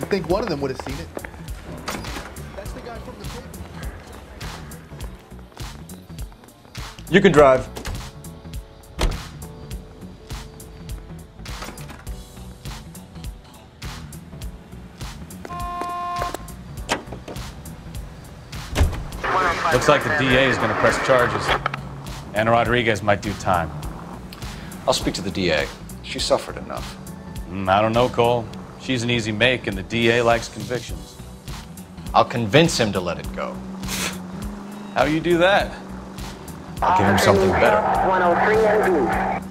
think one of them would have seen it. That's the guy from the paper. You can drive. Looks like the DA is going to press charges. Anna Rodriguez might do time. I'll speak to the DA. She suffered enough. I don't know, Cole. She's an easy make, and the DA likes convictions. I'll convince him to let it go. How do you do that? I'll give him something better. 103 and blue.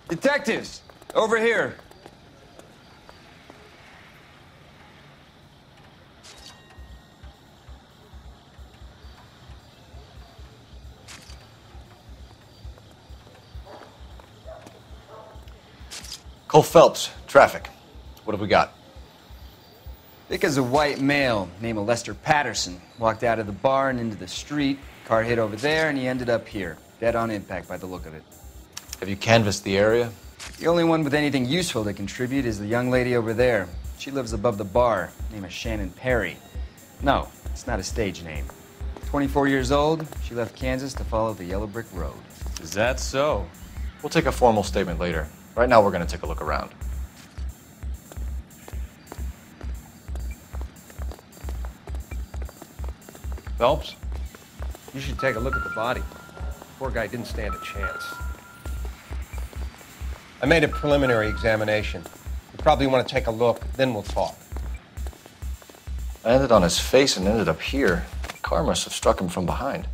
Detectives, over here. Cole Phelps, traffic. What have we got? Vic is a white male named Lester Patterson. Walked out of the bar and into the street. Car hit over there, and he ended up here. Dead on impact by the look of it. Have you canvassed the area? The only one with anything useful to contribute is the young lady over there. She lives above the bar. Name is Shannon Perry. No, it's not a stage name. 24 years old, she left Kansas to follow the yellow brick road. Is that so? We'll take a formal statement later. Right now, we're going to take a look around. Phelps, you should take a look at the body. Poor guy didn't stand a chance. I made a preliminary examination. You probably want to take a look, then we'll talk. I ended on his face and ended up here. The car must have struck him from behind.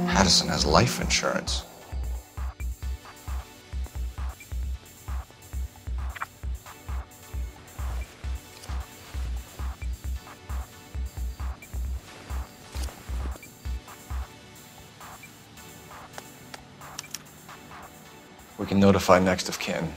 Patterson has life insurance. We can notify next of kin.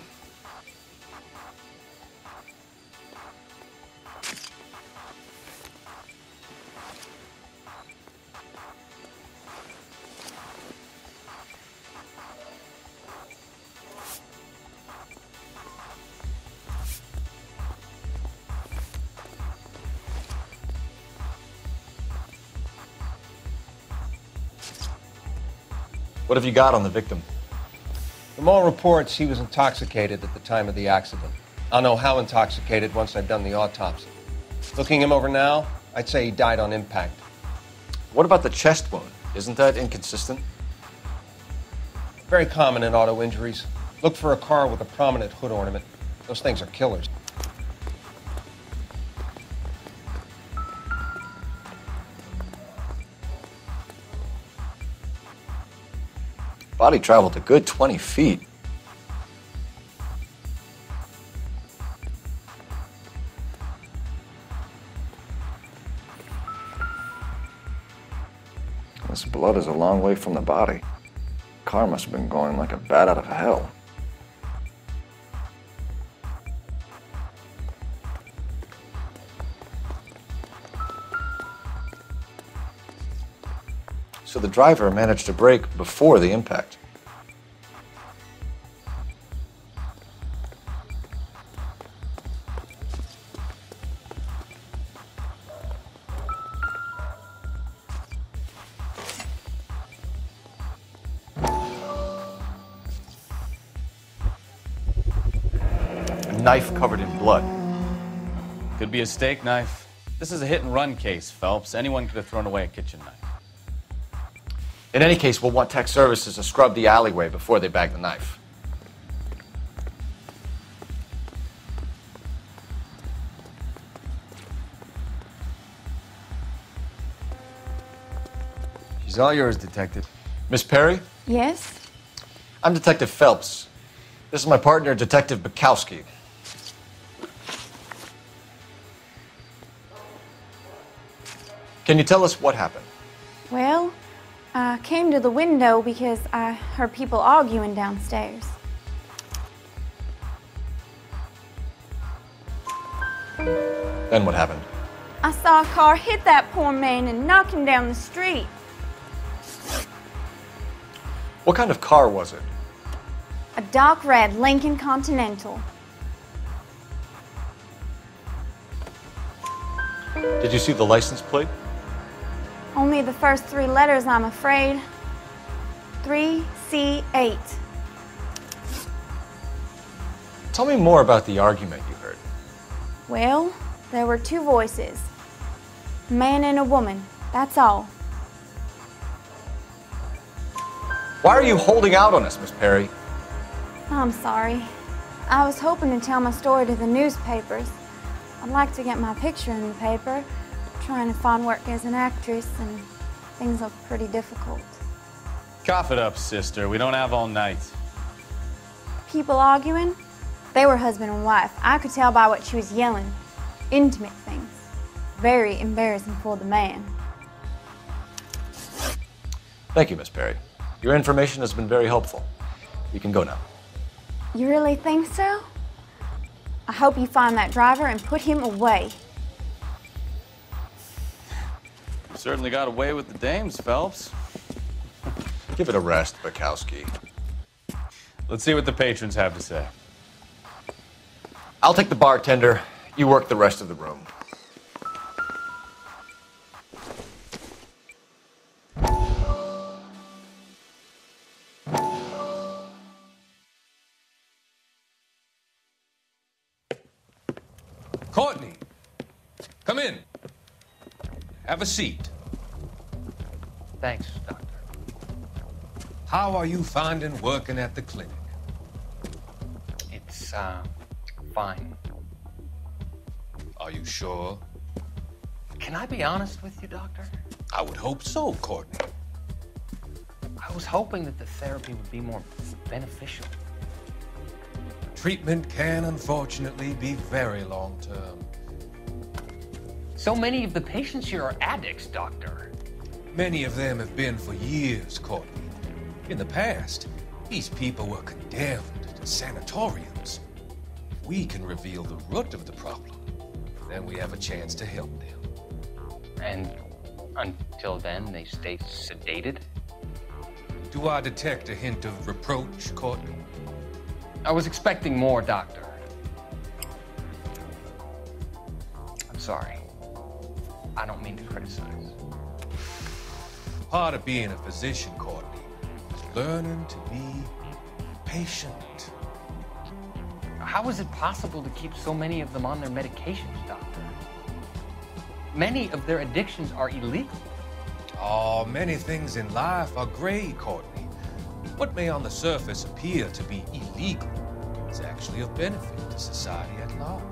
What have you got on the victim? From all reports, he was intoxicated at the time of the accident. I'll know how intoxicated once I've done the autopsy. Looking him over now, I'd say he died on impact. What about the chest wound? Isn't that inconsistent? Very common in auto injuries. Look for a car with a prominent hood ornament. Those things are killers. Body traveled a good 20 feet. This blood is a long way from the body. Car must have been going like a bat out of hell. So the driver managed to brake before the impact. knife covered in blood. Could be a steak knife. This is a hit-and-run case, Phelps. Anyone could have thrown away a kitchen knife. In any case, we'll want tech services to scrub the alleyway before they bag the knife. She's all yours, Detective. Miss Perry? Yes? I'm Detective Phelps. This is my partner, Detective Bukowski. Can you tell us what happened? Well, I came to the window because I heard people arguing downstairs. Then what happened? I saw a car hit that poor man and knock him down the street. What kind of car was it? A dark red Lincoln Continental. Did you see the license plate? Only the first 3 letters, I'm afraid. 3C8. Tell me more about the argument you heard. Well, there were 2 voices. A man and a woman, that's all. Why are you holding out on us, Miss Perry? I'm sorry. I was hoping to tell my story to the newspapers. I'd like to get my picture in the paper. Trying to find work as an actress, and things look pretty difficult. Cough it up, sister. We don't have all night. People arguing? They were husband and wife. I could tell by what she was yelling. Intimate things. Very embarrassing for the man. Thank you, Miss Perry. Your information has been very helpful. You can go now. You really think so? I hope you find that driver and put him away. Certainly got away with the dames, Phelps. Give it a rest, Bukowski. Let's see what the patrons have to say. I'll take the bartender. You work the rest of the room. Courtney, come in. Have a seat. Thanks, Doctor. How are you finding working at the clinic? It's, fine. Are you sure? Can I be honest with you, Doctor? I would hope so, Courtney. I was hoping that the therapy would be more beneficial. Treatment can, unfortunately, be very long-term. So many of the patients here are addicts, Doctor. Many of them have been for years, Courtney. In the past, these people were condemned to sanatoriums. We can reveal the root of the problem. Then we have a chance to help them. And until then, they stay sedated? Do I detect a hint of reproach, Courtney? I was expecting more, Doctor. I'm sorry. I don't mean to criticize. Part of being a physician, Courtney, is learning to be patient. How is it possible to keep so many of them on their medications, Doctor? Many of their addictions are illegal. Oh, many things in life are gray, Courtney. What may on the surface appear to be illegal is actually of benefit to society at large.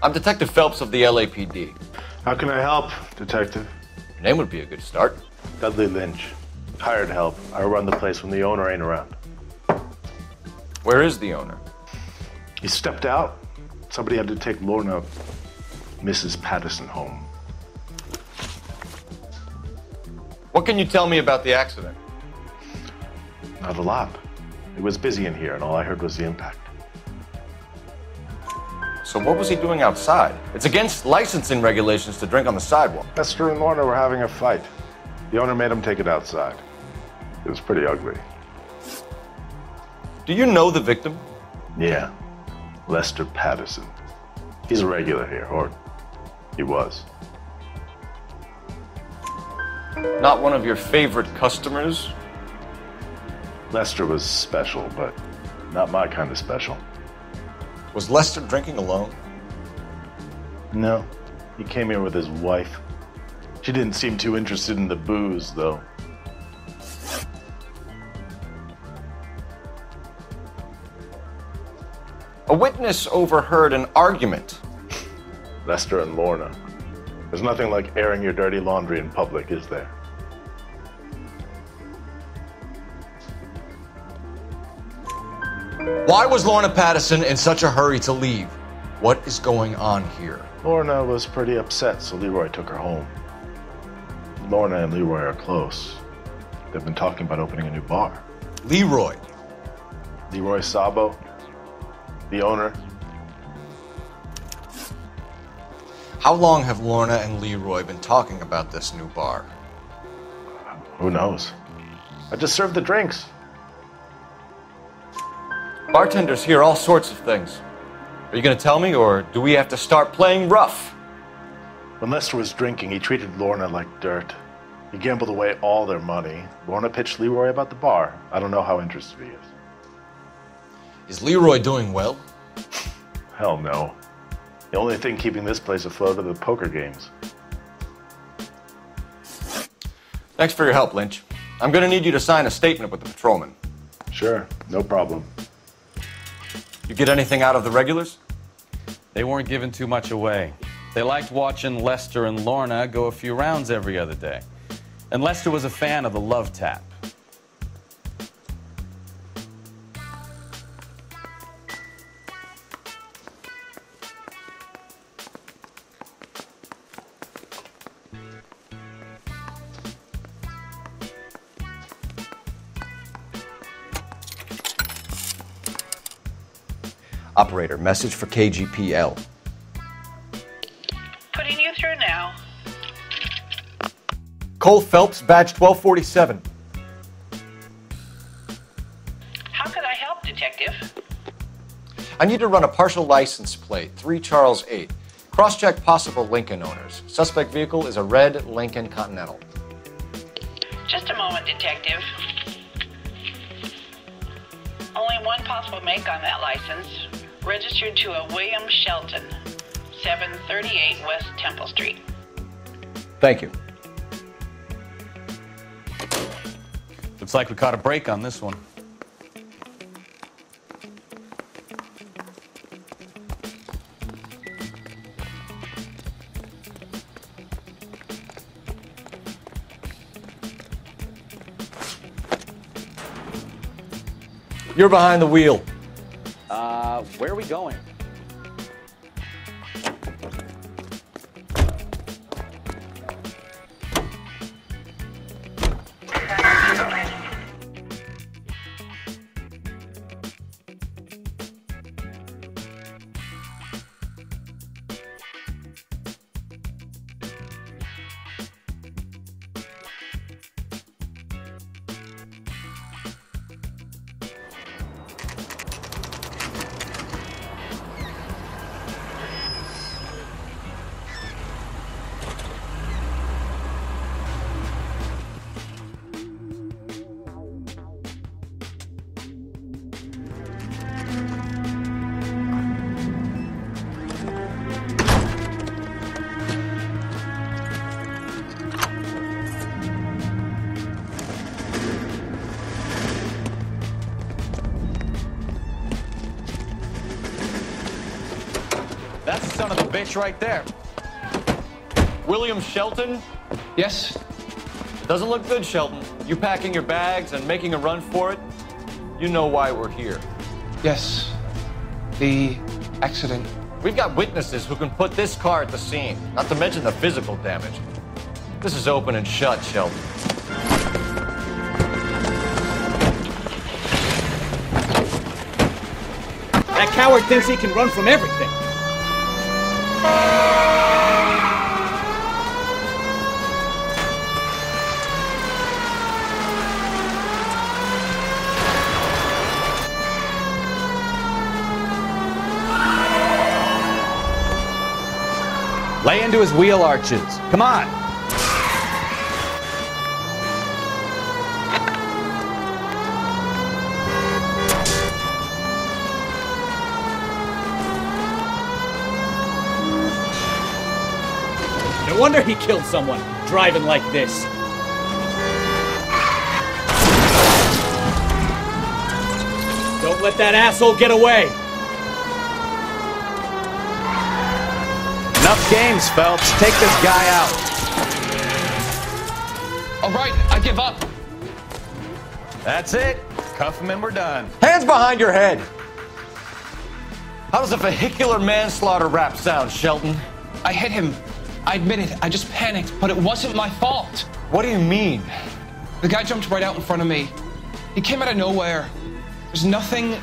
I'm Detective Phelps of the LAPD. How can I help, Detective? Your name would be a good start. Dudley Lynch. Hired help. I run the place when the owner ain't around. Where is the owner? He stepped out. Somebody had to take Lorna, Mrs. Patterson, home. What can you tell me about the accident? Not a lot. It was busy in here, and all I heard was the impact. So what was he doing outside? It's against licensing regulations to drink on the sidewalk. Esther and Lorna were having a fight. The owner made him take it outside. It was pretty ugly. Do you know the victim? Yeah. Lester Patterson. He's a regular here, or he was. Not one of your favorite customers? Lester was special, but not my kind of special. Was Lester drinking alone? No, he came here with his wife. She didn't seem too interested in the booze, though. A witness overheard an argument. Lester and Lorna. There's nothing like airing your dirty laundry in public, is there? Why was Lorna Patterson in such a hurry to leave? What is going on here? Lorna was pretty upset, so Leroy took her home. Lorna and Leroy are close. They've been talking about opening a new bar. Leroy? Leroy Sabo, the owner. How long have Lorna and Leroy been talking about this new bar? Who knows? I just served the drinks. Bartenders hear all sorts of things. Are you going to tell me, or do we have to start playing rough? When Lester was drinking, he treated Lorna like dirt. He gambled away all their money. Lorna pitched Leroy about the bar. I don't know how interested he is. Is Leroy doing well? Hell no. The only thing keeping this place afloat are the poker games. Thanks for your help, Lynch. I'm going to need you to sign a statement with the patrolman. Sure, no problem. You get anything out of the regulars? They weren't giving too much away. They liked watching Lester and Lorna go a few rounds every other day. And Lester was a fan of the love tap. Operator, message for KGPL. Putting you through now. Cole Phelps, badge 1247. How could I help, Detective? I need to run a partial license plate, 3 Charles 8. Cross-check possible Lincoln owners. Suspect vehicle is a red Lincoln Continental. Just a moment, Detective. Only one possible make on that license. Registered to a William Shelton, 738 West Temple Street. Thank you. Looks like we caught a break on this one. You're behind the wheel. Where are we going? That's the son of a bitch right there. William Shelton? Yes? Doesn't look good, Shelton. You packing your bags and making a run for it? You know why we're here. Yes. The accident. We've got witnesses who can put this car at the scene, not to mention the physical damage. This is open and shut, Shelton. That coward thinks he can run from everything. Lay into his wheel arches. Come on. No wonder he killed someone, driving like this. Don't let that asshole get away. Enough games, Phelps. Take this guy out. All right, I give up. That's it. Cuff him and we're done. Hands behind your head! How does a vehicular manslaughter rap sound, Shelton? I hit him. I admit it. I just panicked, but it wasn't my fault. What do you mean? The guy jumped right out in front of me. He came out of nowhere. There's nothing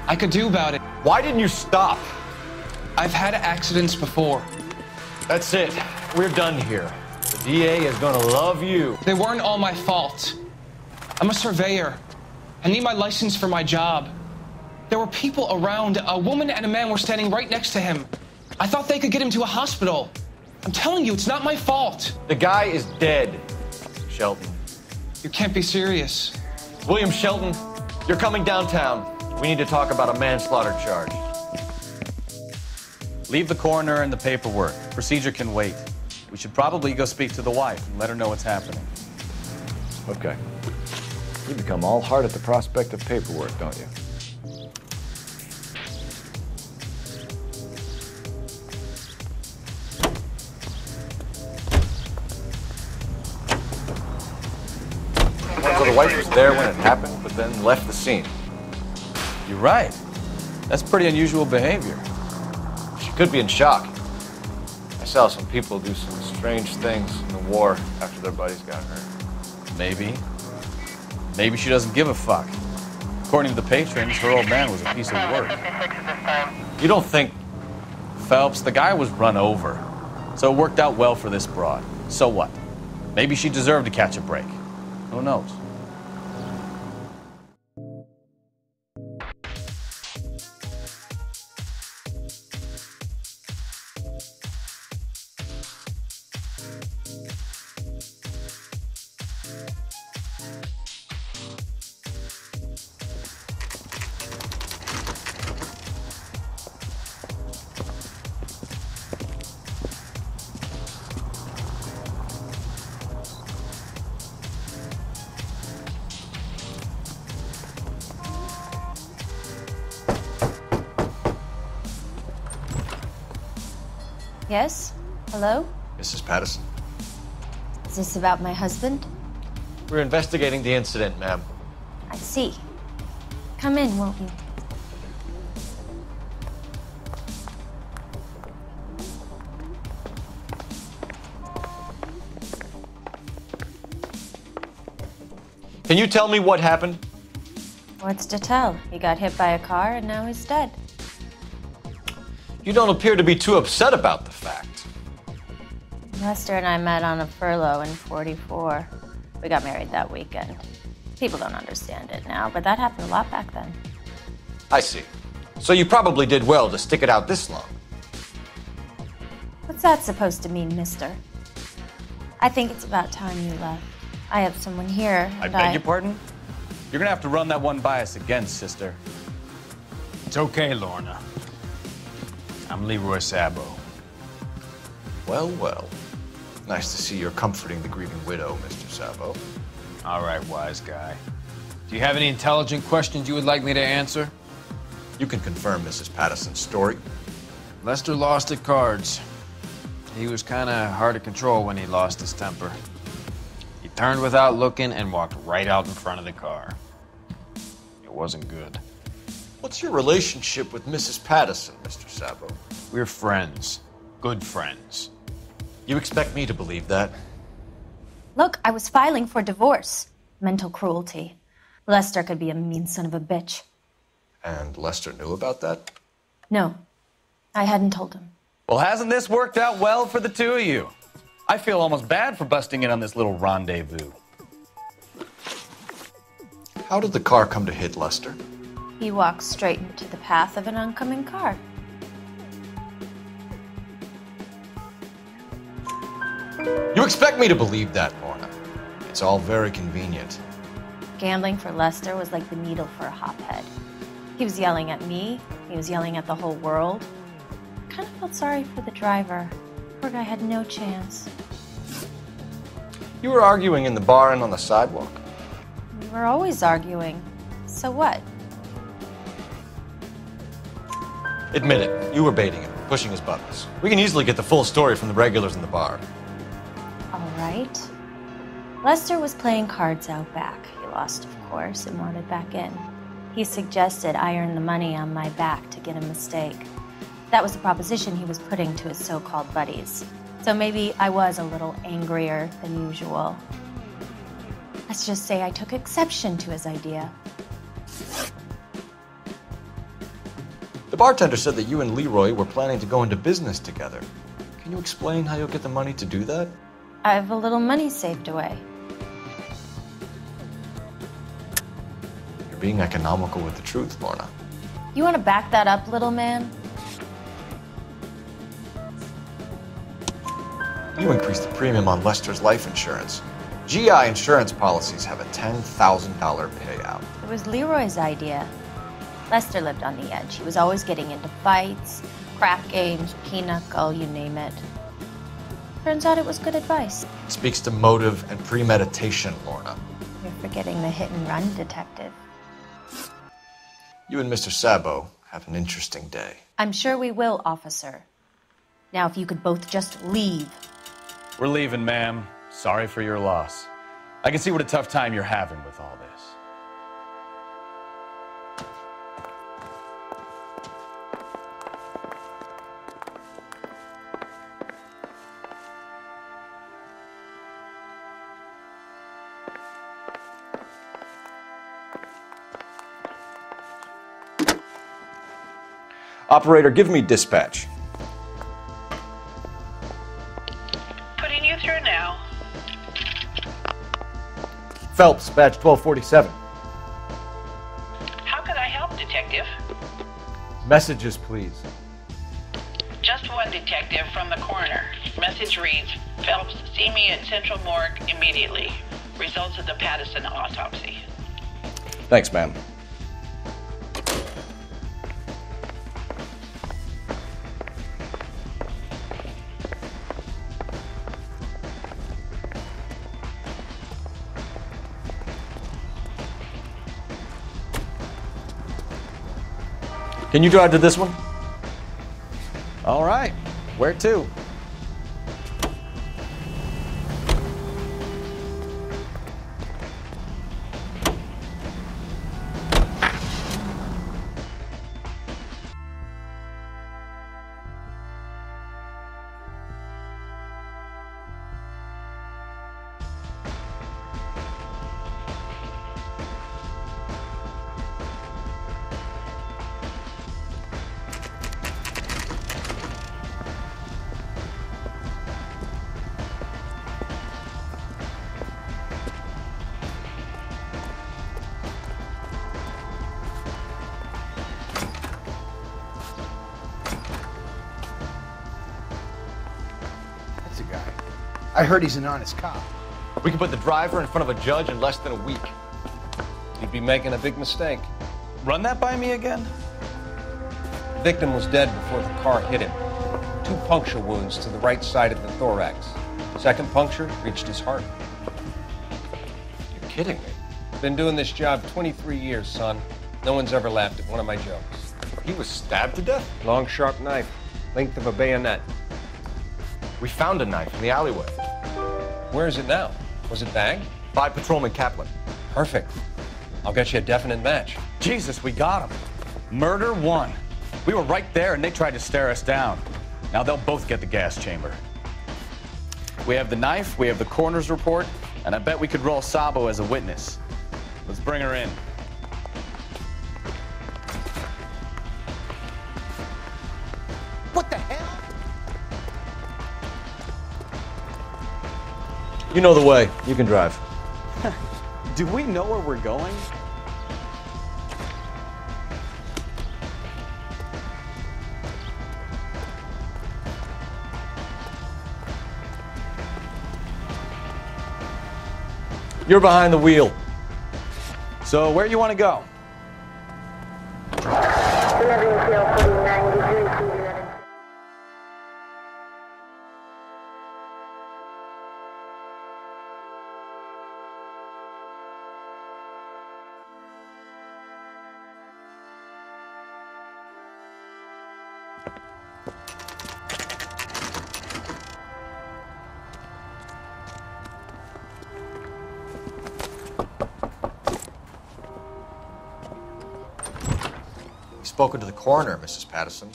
I could do about it. Why didn't you stop? I've had accidents before. That's it. We're done here. The DA is gonna love you. They weren't all my fault. I'm a surveyor. I need my license for my job. There were people around. A woman and a man were standing right next to him. I thought they could get him to a hospital. I'm telling you, it's not my fault. The guy is dead, Shelton. You can't be serious. William Shelton, you're coming downtown. We need to talk about a manslaughter charge. Leave the coroner and the paperwork. Procedure can wait. We should probably go speak to the wife and let her know what's happening. Okay. You become all heart at the prospect of paperwork, don't you? So the wife was there when it happened, but then left the scene. You're right. That's pretty unusual behavior. She could be in shock. I saw some people do some strange things in the war after their buddies got hurt. Maybe. Maybe she doesn't give a fuck. According to the patrons, her old man was a piece of work. You don't think... Phelps, the guy was run over. So it worked out well for this broad. So what? Maybe she deserved to catch a break. Who knows? Yes? Hello? Mrs. Patterson. Is this about my husband? We're investigating the incident, ma'am. I see. Come in, won't you? Can you tell me what happened? What's to tell? He got hit by a car and now he's dead. You don't appear to be too upset about the fact. Lester and I met on a furlough in '44. We got married that weekend. People don't understand it now, but that happened a lot back then. I see. So you probably did well to stick it out this long. What's that supposed to mean, mister? I think it's about time you left. I have someone here, I and beg your pardon? You're gonna have to run that one by us again, sister. It's okay, Lorna. I'm Leroy Sabo. Well, well. Nice to see you're comforting the grieving widow, Mr. Sabo. All right, wise guy. Do you have any intelligent questions you would like me to answer? You can confirm Mrs. Patterson's story. Lester lost at cards. He was kind of hard to control when he lost his temper. He turned without looking and walked right out in front of the car. It wasn't good. What's your relationship with Mrs. Patterson, Mr. Sabo? We're friends. Good friends. You expect me to believe that? Look, I was filing for divorce. Mental cruelty. Lester could be a mean son of a bitch. And Lester knew about that? No, I hadn't told him. Well, hasn't this worked out well for the two of you? I feel almost bad for busting in on this little rendezvous. How did the car come to hit Lester? He walked straight into the path of an oncoming car. You expect me to believe that, Lorna? It's all very convenient. Gambling for Lester was like the needle for a hophead. He was yelling at me. He was yelling at the whole world. I kind of felt sorry for the driver. Poor guy had no chance. You were arguing in the bar and on the sidewalk. We were always arguing. So what? Admit it, you were baiting him, pushing his buttons. We can easily get the full story from the regulars in the bar. All right. Lester was playing cards out back. He lost, of course, and wanted back in. He suggested I earn the money on my back to get a mistake. That was the proposition he was putting to his so-called buddies. So maybe I was a little angrier than usual. Let's just say I took exception to his idea. The bartender said that you and Leroy were planning to go into business together. Can you explain how you'll get the money to do that? I have a little money saved away. You're being economical with the truth, Lorna. You want to back that up, little man? You increased the premium on Lester's life insurance. GI insurance policies have a $10,000 payout. It was Leroy's idea. Lester lived on the edge. He was always getting into fights, crap games, pinochle, you name it. Turns out it was good advice. It speaks to motive and premeditation, Lorna. You're forgetting the hit-and-run detective. You and Mr. Sabo have an interesting day. I'm sure we will, officer. Now, if you could both just leave. We're leaving, ma'am. Sorry for your loss. I can see what a tough time you're having with all this. Operator, give me dispatch. Putting you through now. Phelps, badge 1247. How could I help, Detective? Messages, please. Just one detective from the coroner. Message reads, Phelps, see me at Central Morgue immediately. Results of the Pattison autopsy. Thanks, ma'am. Can you drive to this one? All right. Where to? I heard he's an honest cop. We can put the driver in front of a judge in less than a week. You'd be making a big mistake. Run that by me again? The victim was dead before the car hit him. 2 puncture wounds to the right side of the thorax. Second puncture reached his heart. You're kidding me. Been doing this job 23 years, son. No one's ever laughed at one of my jokes. He was stabbed to death? Long, sharp knife, length of a bayonet. We found a knife in the alleyway. Where is it now? Was it bagged? By Patrolman Kaplan. Perfect. I'll get you a definite match. Jesus, we got him. Murder 1. We were right there and they tried to stare us down. Now they'll both get the gas chamber. We have the knife, we have the coroner's report, and I bet we could roll Sabo as a witness. Let's bring her in. What the hell? You know the way. You can drive. Do we know where we're going? You're behind the wheel. So where you want to go? spoken to the coroner, Mrs. Patterson.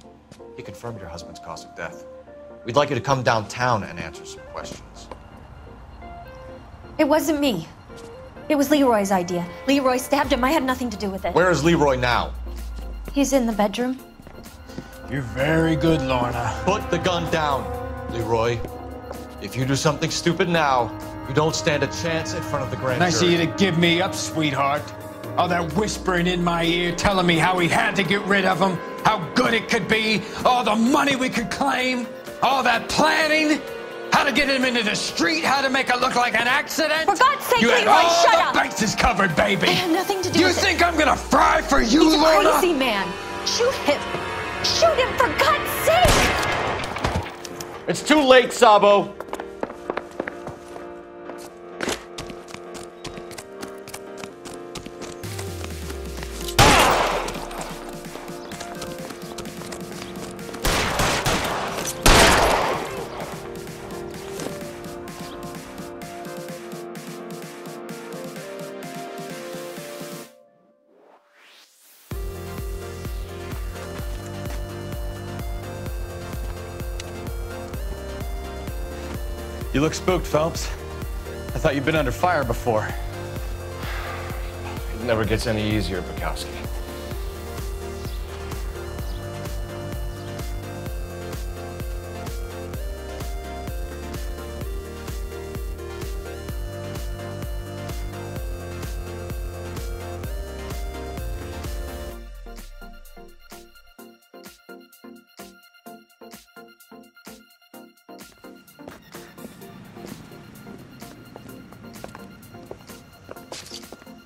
He confirmed your husband's cause of death. We'd like you to come downtown and answer some questions. It wasn't me. It was Leroy's idea. Leroy stabbed him. I had nothing to do with it. Where is Leroy now? He's in the bedroom. You're very good, Lorna. Put the gun down, Leroy. If you do something stupid now, you don't stand a chance in front of the grand jury. Nice of you to give me up, sweetheart. All that whispering in my ear telling me how we had to get rid of him, how good it could be, all the money we could claim, all that planning, how to get him into the street, how to make it look like an accident. For God's sake, you had Leroy, all shut the up. bases covered, baby. I had nothing to do you with it. You think I'm gonna fry for you, He's Lorna? a crazy man. Shoot him. Shoot him, for God's sake. It's too late, Sabo. You look spooked, Phelps. I thought you'd been under fire before. It never gets any easier, Bukowski.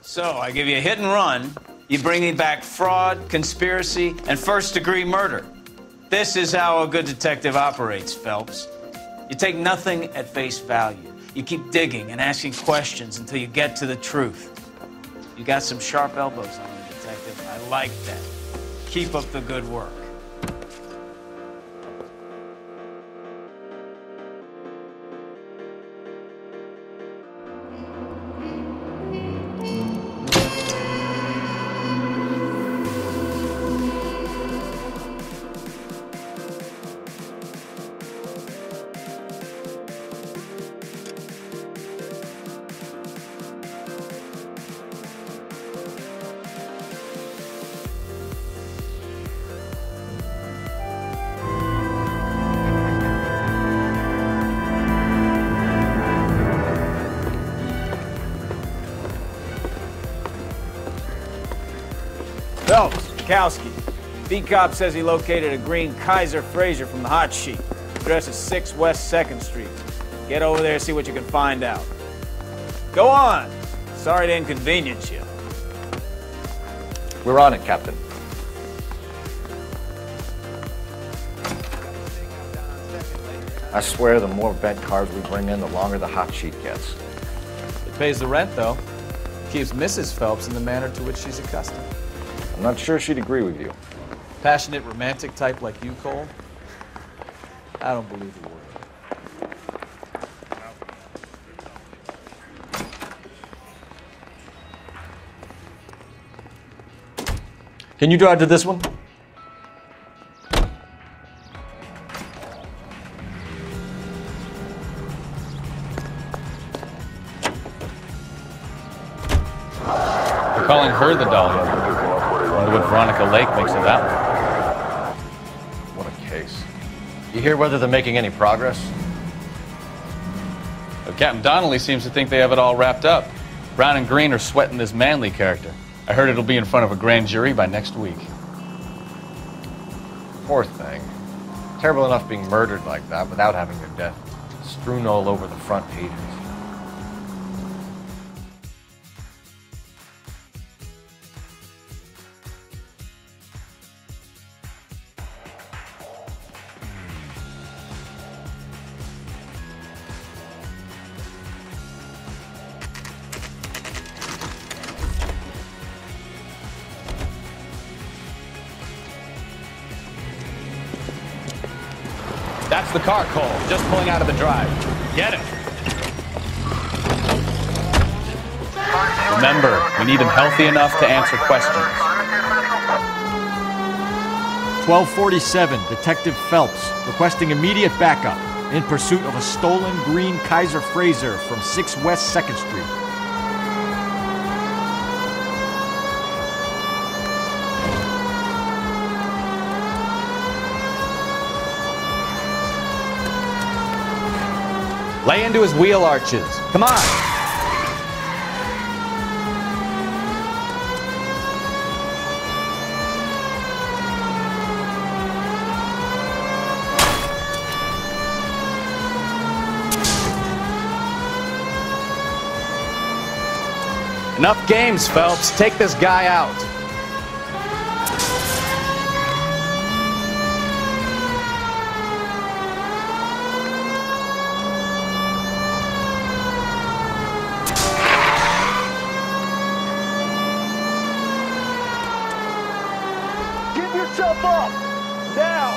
So, I give you a hit and run, you bring me back fraud, conspiracy, and first-degree murder. This is how a good detective operates, Phelps. You take nothing at face value. You keep digging and asking questions until you get to the truth. You got some sharp elbows on you, detective. I like that. Keep up the good work. Phelps, Bukowski. Beat cop says he located a green Kaiser Fraser from the hot sheet. Address is 6 West 2nd Street. Get over there, see what you can find out. Go on. Sorry to inconvenience you. We're on it, Captain. I swear the more bent cars we bring in, the longer the hot sheet gets. It pays the rent, though. Keeps Mrs. Phelps in the manner to which she's accustomed. I'm not sure she'd agree with you. Passionate, romantic type like you, Cole? I don't believe a word. Can you drive to this one? They're calling her the Dahlia. Wonder what Veronica Lake makes of that one. What a case. You hear whether they're making any progress? Well, Captain Donnelly seems to think they have it all wrapped up. Brown and Green are sweating this Manley character. I heard it'll be in front of a grand jury by next week. Poor thing. Terrible enough being murdered like that without having their death strewn all over the front pages. That's the car, Cole. Just pulling out of the drive. Get it. Remember, we need him healthy enough to answer questions. 1247, Detective Phelps, requesting immediate backup in pursuit of a stolen green Kaiser Frazer from 6 West 2nd Street. Lay into his wheel arches. Come on. Enough games, Phelps. Take this guy out. Give yourself up! Now!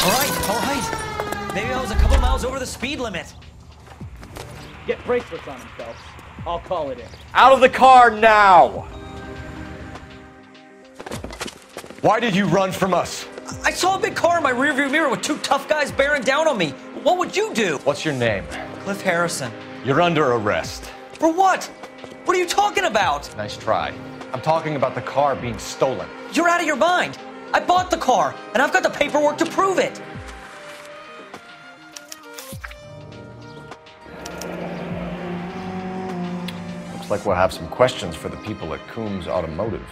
All right. Maybe I was a couple miles over the speed limit. Get bracelets on him, Phelps. I'll call it in. Out of the car now! Why did you run from us? I saw a big car in my rearview mirror with 2 tough guys bearing down on me. What would you do? What's your name? Cliff Harrison. You're under arrest. For what? What are you talking about? Nice try. I'm talking about the car being stolen. You're out of your mind. I bought the car, and I've got the paperwork to prove it. Looks like we'll have some questions for the people at Coombs Automotive.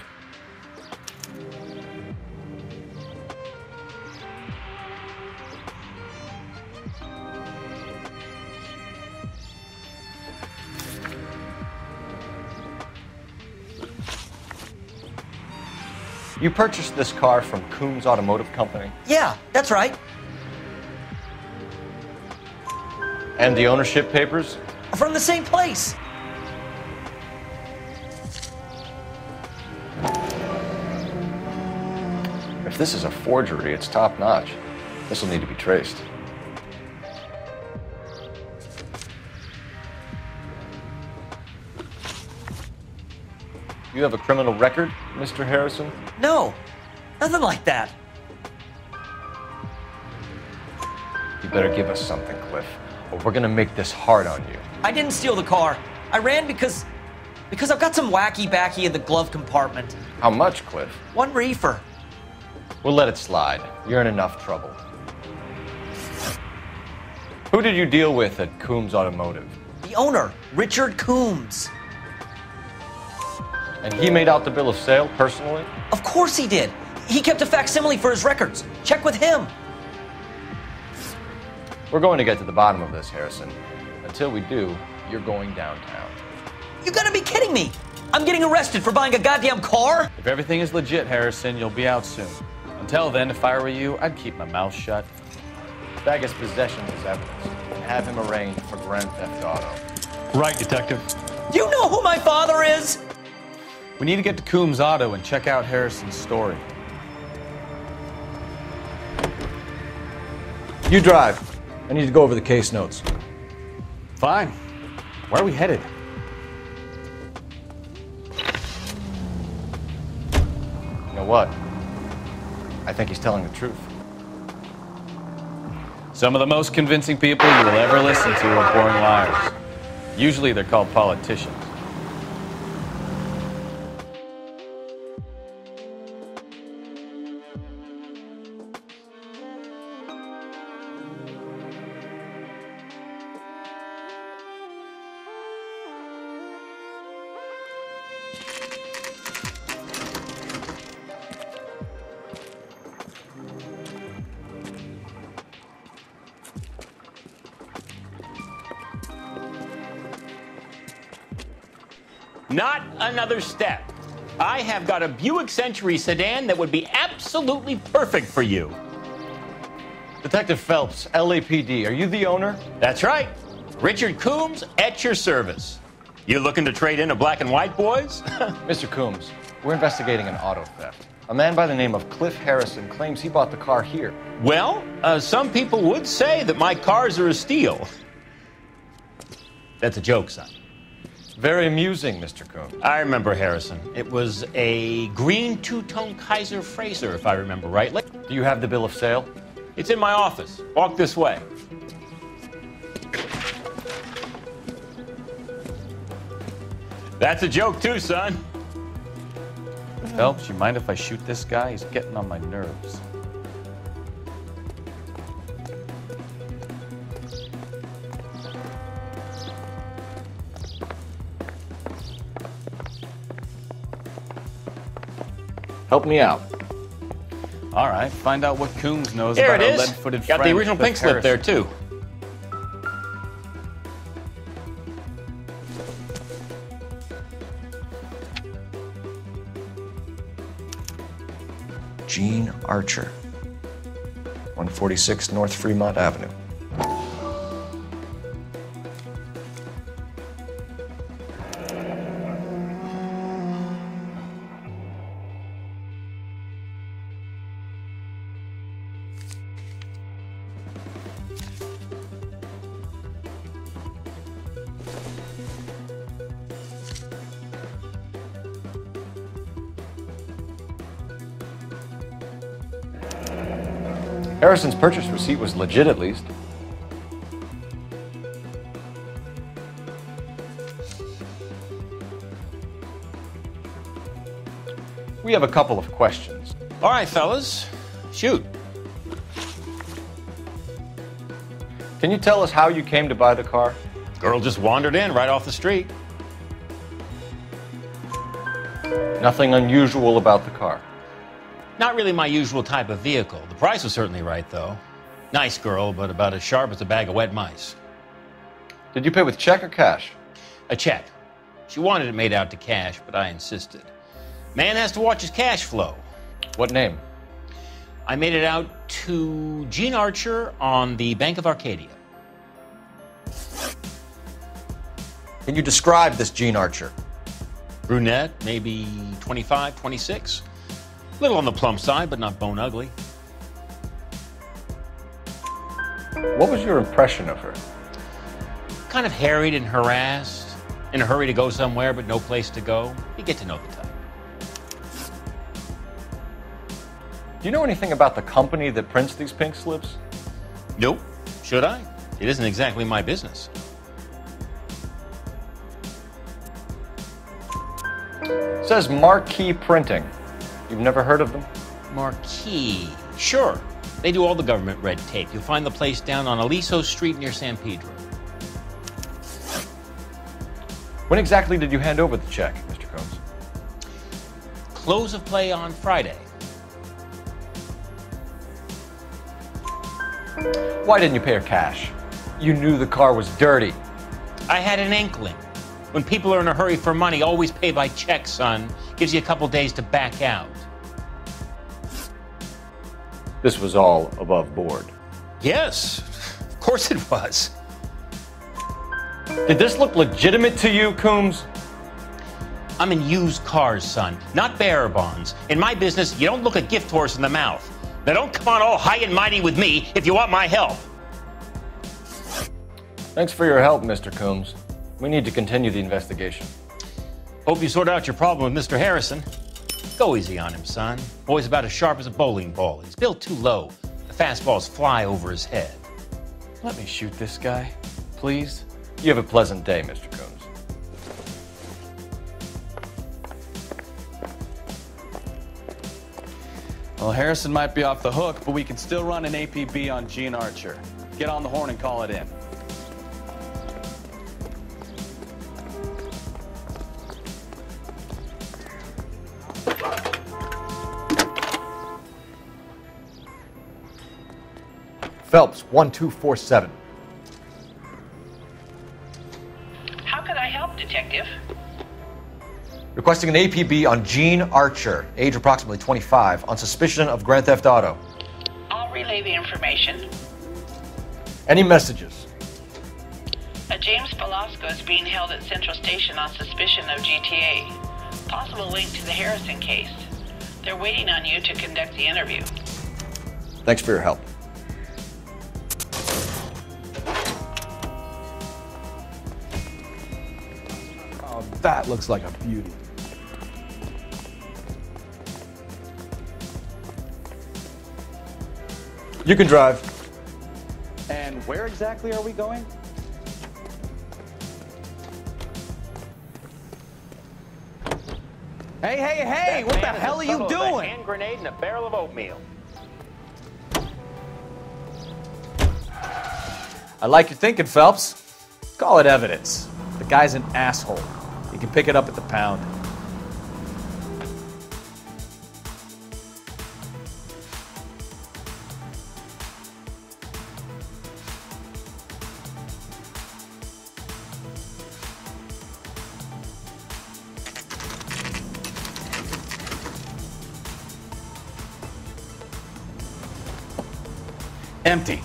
You purchased this car from Coombs Automotive Company? Yeah, that's right. And the ownership papers? From the same place. If this is a forgery, it's top-notch. This will need to be traced. You have a criminal record, Mr. Harrison? No, nothing like that. You better give us something, Cliff, or we're gonna make this hard on you. I didn't steal the car. I ran because I've got some wacky backy in the glove compartment. How much, Cliff? 1 reefer. We'll let it slide. You're in enough trouble. Who did you deal with at Coombs Automotive? The owner, Richard Coombs. And he made out the bill of sale personally? Of course he did. He kept a facsimile for his records. Check with him. We're going to get to the bottom of this, Harrison. Until we do, you're going downtown. You gotta be kidding me. I'm getting arrested for buying a goddamn car? If everything is legit, Harrison, you'll be out soon. Until then, if I were you, I'd keep my mouth shut. Bag his possession as evidence and have him arraigned for grand theft auto. Right, Detective. Do you know who my father is? We need to get to Coombs Auto and check out Harrison's story. You drive. I need to go over the case notes. Fine. Where are we headed? You know what? I think he's telling the truth. Some of the most convincing people you will ever listen to are boring liars. Usually they're called politicians. Not another step. I have got a Buick Century sedan that would be absolutely perfect for you. Detective Phelps, LAPD, are you the owner? That's right. Richard Coombs at your service. You looking to trade in a black and white, boys? Mr. Coombs, we're investigating an auto theft. A man by the name of Cliff Harrison claims he bought the car here. Well, some people would say that my cars are a steal. That's a joke, son. Very amusing, Mr. Combs. I remember Harrison. It was a green two-tone Kaiser Fraser, if I remember rightly. Do you have the bill of sale? It's in my office. Walk this way. That's a joke too, son. Phelps, you mind if I shoot this guy? He's getting on my nerves. Help me out. All right, find out what Coombs knows Here about it our is. lead-footed Got friend, the original Cliff pink slip there, Harrison. too. Gene Archer, 146 North Fremont Avenue. Harrison's purchase receipt was legit, at least. We have a couple of questions. All right, fellas. Shoot. Can you tell us how you came to buy the car? Girl just wandered in right off the street. Nothing unusual about the car. Not really my usual type of vehicle. The price was certainly right, though. Nice girl, but about as sharp as a bag of wet mice. Did you pay with check or cash? A check. She wanted it made out to cash, but I insisted. Man has to watch his cash flow. What name? I made it out to Gene Archer on the Bank of Arcadia. Can you describe this Gene Archer? Brunette, maybe 25, 26. Little on the plump side, but not bone ugly. What was your impression of her? Kind of harried and harassed. In a hurry to go somewhere, but no place to go. You get to know the type. Do you know anything about the company that prints these pink slips? Nope. Should I? It isn't exactly my business. It says Marquee Printing. You've never heard of them? Marquee. Sure. They do all the government red tape. You'll find the place down on Aliso Street near San Pedro. When exactly did you hand over the check, Mr. Combs? Close of play on Friday. Why didn't you pay her cash? You knew the car was dirty. I had an inkling. When people are in a hurry for money, always pay by check, son. Gives you a couple days to back out. This was all above board. Yes, of course it was. Did this look legitimate to you, Coombs? I'm in used cars, son, not bearer bonds. In my business, you don't look a gift horse in the mouth. Now don't come on all high and mighty with me if you want my help. Thanks for your help, Mr. Coombs. We need to continue the investigation. Hope you sort out your problem with Mr. Harrison. Go easy on him, son. Boy's about as sharp as a bowling ball. He's built too low. The fastballs fly over his head. Let me shoot this guy, please. You have a pleasant day, Mr. Coombs. Well, Harrison might be off the hook, but we can still run an APB on Gene Archer. Get on the horn and call it in. Phelps, 1247. How can I help, Detective? Requesting an APB on Gene Archer, age approximately 25, on suspicion of Grand Theft Auto. I'll relay the information. Any messages? A James Velasco is being held at Central Station on suspicion of GTA. Possible link to the Harrison case. They're waiting on you to conduct the interview. Thanks for your help. That looks like a beauty. You can drive. And where exactly are we going? Hey, hey, hey! What the hell are you doing? A hand grenade and a barrel of oatmeal. I like your thinking, Phelps. Call it evidence. The guy's an asshole. You can pick it up at the pound. Empty.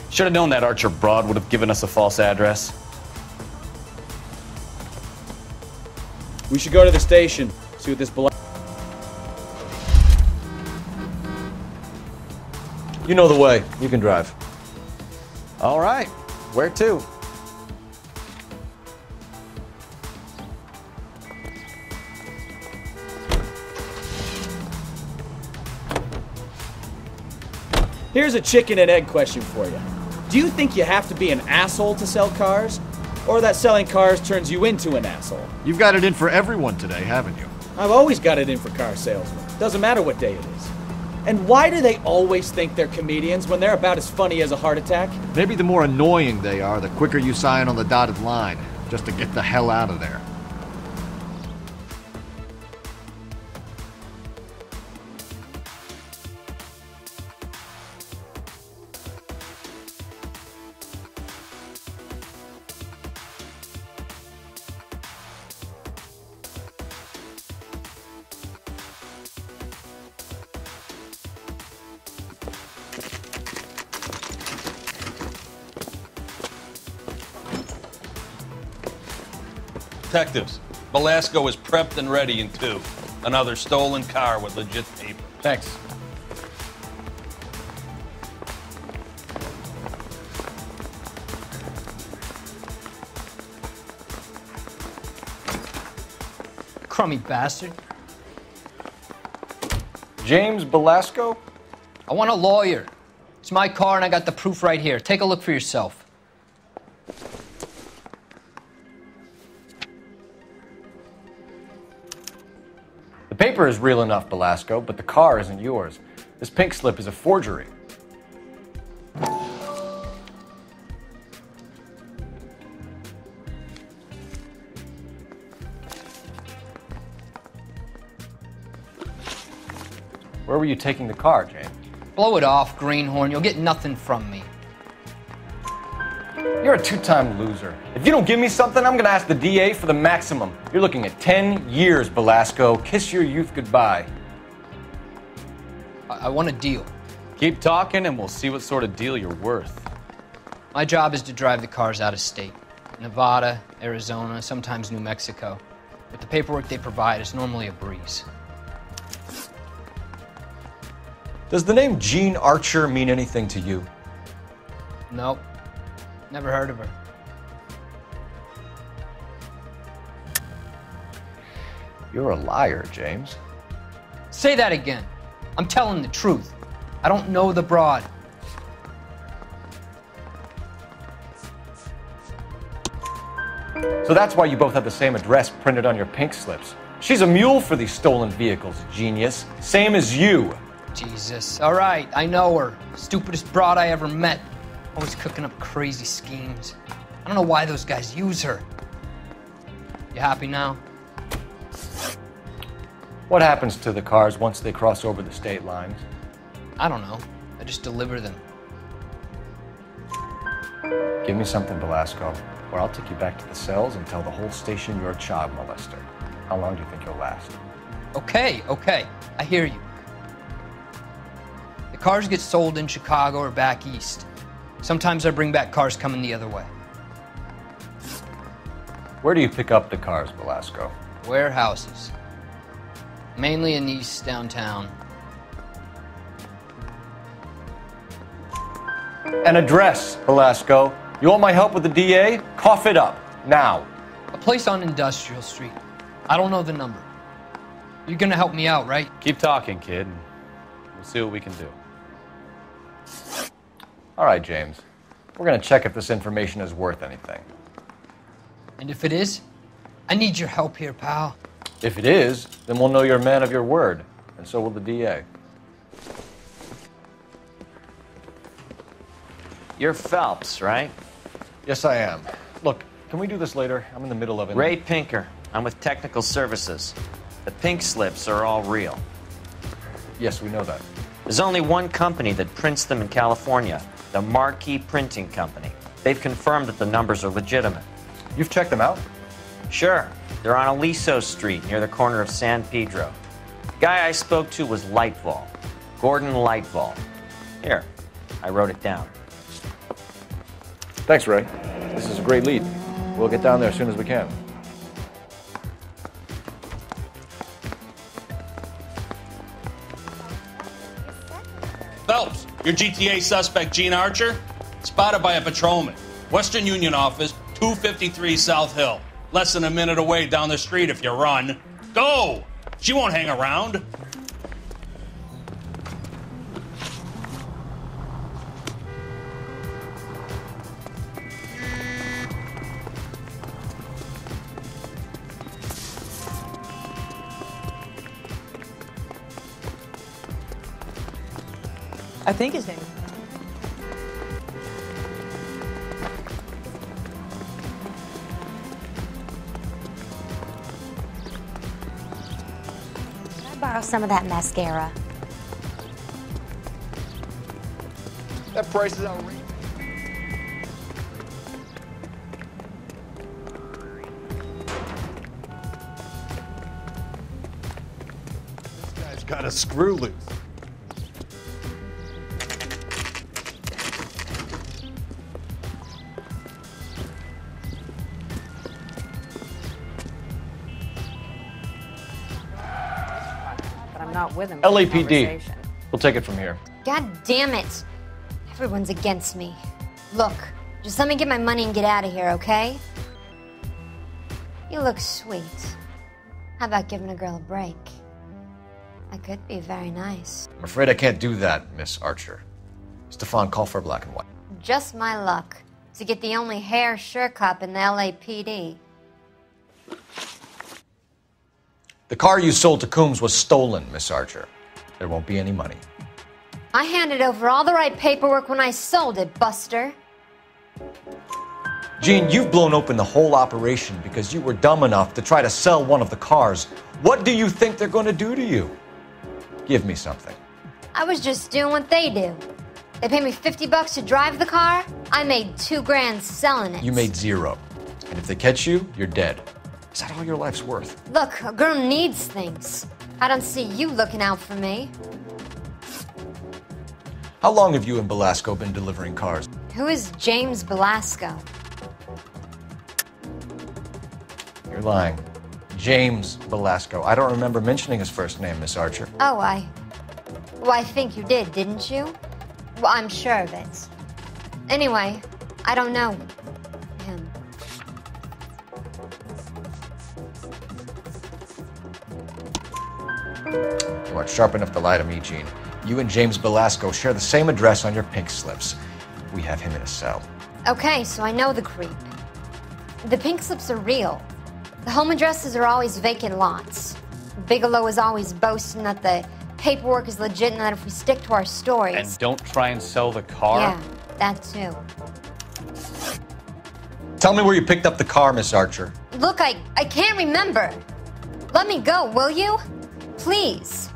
Should have known that Archer broad would have given us a false address. We should go to the station, see what this You know the way. You can drive. All right. Where to? Here's a chicken and egg question for you. Do you think you have to be an asshole to sell cars? Or that selling cars turns you into an asshole? You've got it in for everyone today, haven't you? I've always got it in for car salesmen. Doesn't matter what day it is. And why do they always think they're comedians when they're about as funny as a heart attack? Maybe the more annoying they are, the quicker you sign on the dotted line, just to get the hell out of there. Detectives, Velasco is prepped and ready in 2. Another stolen car with legit paper. Thanks. Crummy bastard. James Velasco? I want a lawyer. It's my car and I got the proof right here. Take a look for yourself. The paper is real enough, Velasco, but the car isn't yours. This pink slip is a forgery. Where were you taking the car, James? Blow it off, greenhorn. You'll get nothing from me. You're a 2-time loser. If you don't give me something, I'm gonna ask the DA for the maximum. You're looking at 10 years, Velasco. Kiss your youth goodbye. I want a deal. Keep talking and we'll see what sort of deal you're worth. My job is to drive the cars out of state. Nevada, Arizona, sometimes New Mexico. With the paperwork they provide, it's normally a breeze. Does the name Jean Archer mean anything to you? Nope. Never heard of her. You're a liar, James. Say that again. I'm telling the truth. I don't know the broad. So that's why you both have the same address printed on your pink slips. She's a mule for these stolen vehicles, genius. Same as you. Jesus. All right, I know her. Stupidest broad I ever met. Always cooking up crazy schemes. I don't know why those guys use her. You happy now? What happens to the cars once they cross over the state lines? I don't know. I just deliver them. Give me something, Velasco, or I'll take you back to the cells and tell the whole station you're a child molester. How long do you think you'll last? Okay. I hear you. The cars get sold in Chicago or back east. Sometimes I bring back cars coming the other way. Where do you pick up the cars, Velasco? Warehouses. Mainly in East downtown. An address, Velasco. You want my help with the DA? Cough it up, now. What place on Industrial Street. I don't know the number. You're gonna help me out, right? Keep talking, kid, and we'll see what we can do. All right, James. We're going to check if this information is worth anything. And if it is, I need your help here, pal. If it is, then we'll know you're a man of your word, and so will the DA. You're Phelps, right? Yes, I am. Look, can we do this later? I'm in the middle of it. Ray Pinker. I'm with Technical Services. The pink slips are all real. Yes, we know that. There's only one company that prints them in California, the Marquee Printing Company. They've confirmed that the numbers are legitimate. You've checked them out? Sure. They're on Aliso Street near the corner of San Pedro. The guy I spoke to was Lightval. Gordon Lightval. Here, I wrote it down. Thanks, Ray. This is a great lead. We'll get down there as soon as we can. Phelps, your GTA suspect, Gene Archer, spotted by a patrolman. Western Union office, 253 South Hill. Less than a minute away down the street if you run. Go! She won't hang around. I think his name. Can I borrow some of that mascara? That price is outrageous. This guy's got a screw loose. Not with him. for the LAPD. conversation. We'll take it from here. God damn it. Everyone's against me. Look, just let me get my money and get out of here, okay? You look sweet. How about giving a girl a break? I could be very nice. I'm afraid I can't do that, Miss Archer. Stefan, call for black and white. Just my luck to get the only hair sure cop in the LAPD. The car you sold to Coombs was stolen, Miss Archer. There won't be any money. I handed over all the right paperwork when I sold it, Buster. Gene, you've blown open the whole operation because you were dumb enough to try to sell one of the cars. What do you think they're going to do to you? Give me something. I was just doing what they do. They paid me $50 to drive the car. I made $2 grand selling it. You made $0. And if they catch you, you're dead. Is that all your life's worth? Look, a girl needs things. I don't see you looking out for me. How long have you and Belasco been delivering cars? Who is James Belasco? You're lying. James Belasco. I don't remember mentioning his first name, Miss Archer. Oh, Well, I think you did, didn't you? Well, I'm sure of it. Anyway, I don't know him. You aren't sharp enough to lie to me, Gene. You and James Belasco share the same address on your pink slips. We have him in a cell. Okay, so I know the creep. The pink slips are real. The home addresses are always vacant lots. Bigelow is always boasting that the paperwork is legit and that if we stick to our stories... And don't try and sell the car? Yeah, that too. Tell me where you picked up the car, Miss Archer. Look, I can't remember. Let me go, will you? Please.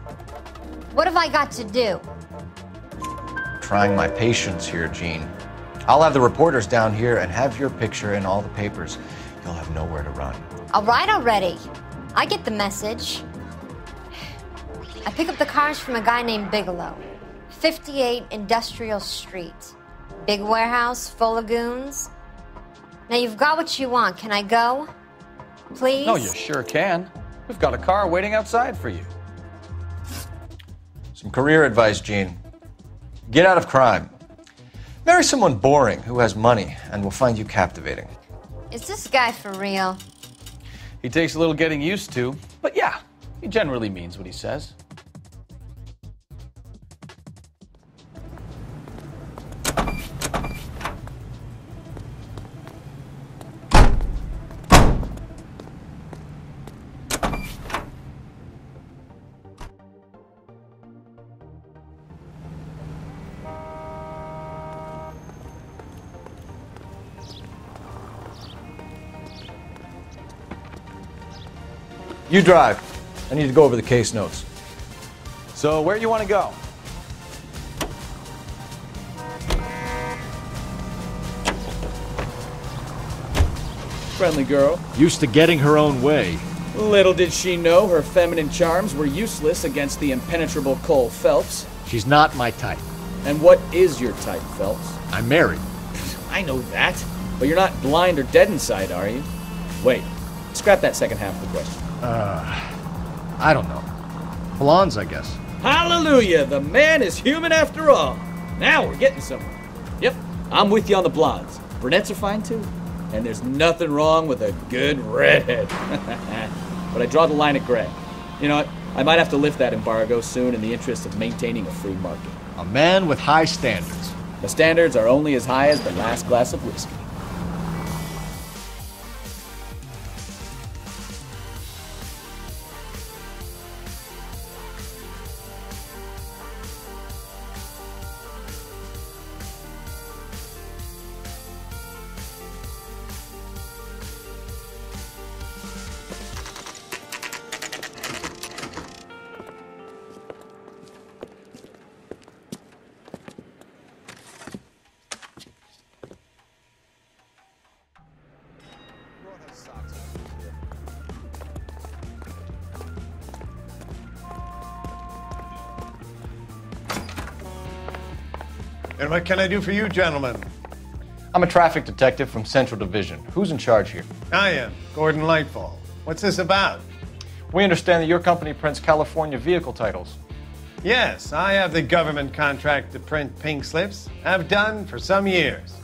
What have I got to do? Trying my patience here, Gene. I'll have the reporters down here and have your picture in all the papers. You'll have nowhere to run. All right already. I get the message. I pick up the cars from a guy named Bigelow. 58 Industrial Street. Big warehouse, full of goons. Now you've got what you want. Can I go? Please? No, you sure can. We've got a car waiting outside for you. Some career advice, Gene. Get out of crime. Marry someone boring who has money and will find you captivating. Is this guy for real? He takes a little getting used to, but yeah, he generally means what he says. You drive. I need to go over the case notes. So, where do you want to go? Friendly girl. Used to getting her own way. Little did she know her feminine charms were useless against the impenetrable Cole Phelps. She's not my type. And what is your type, Phelps? I'm married. I know that, but you're not blind or dead inside, are you? Wait, scrap that second half of the question. I don't know. Blondes, I guess. Hallelujah! The man is human after all. Now we're getting somewhere. Yep, I'm with you on the blondes. Brunettes are fine too. And there's nothing wrong with a good redhead. But I draw the line at gray. You know what? I might have to lift that embargo soon in the interest of maintaining a free market. A man with high standards. The standards are only as high as the last glass of whiskey. And what can I do for you, gentlemen? I'm a traffic detective from Central Division. Who's in charge here? I am, Gordon Lightfall. What's this about? We understand that your company prints California vehicle titles. Yes, I have the government contract to print pink slips. I've done for some years.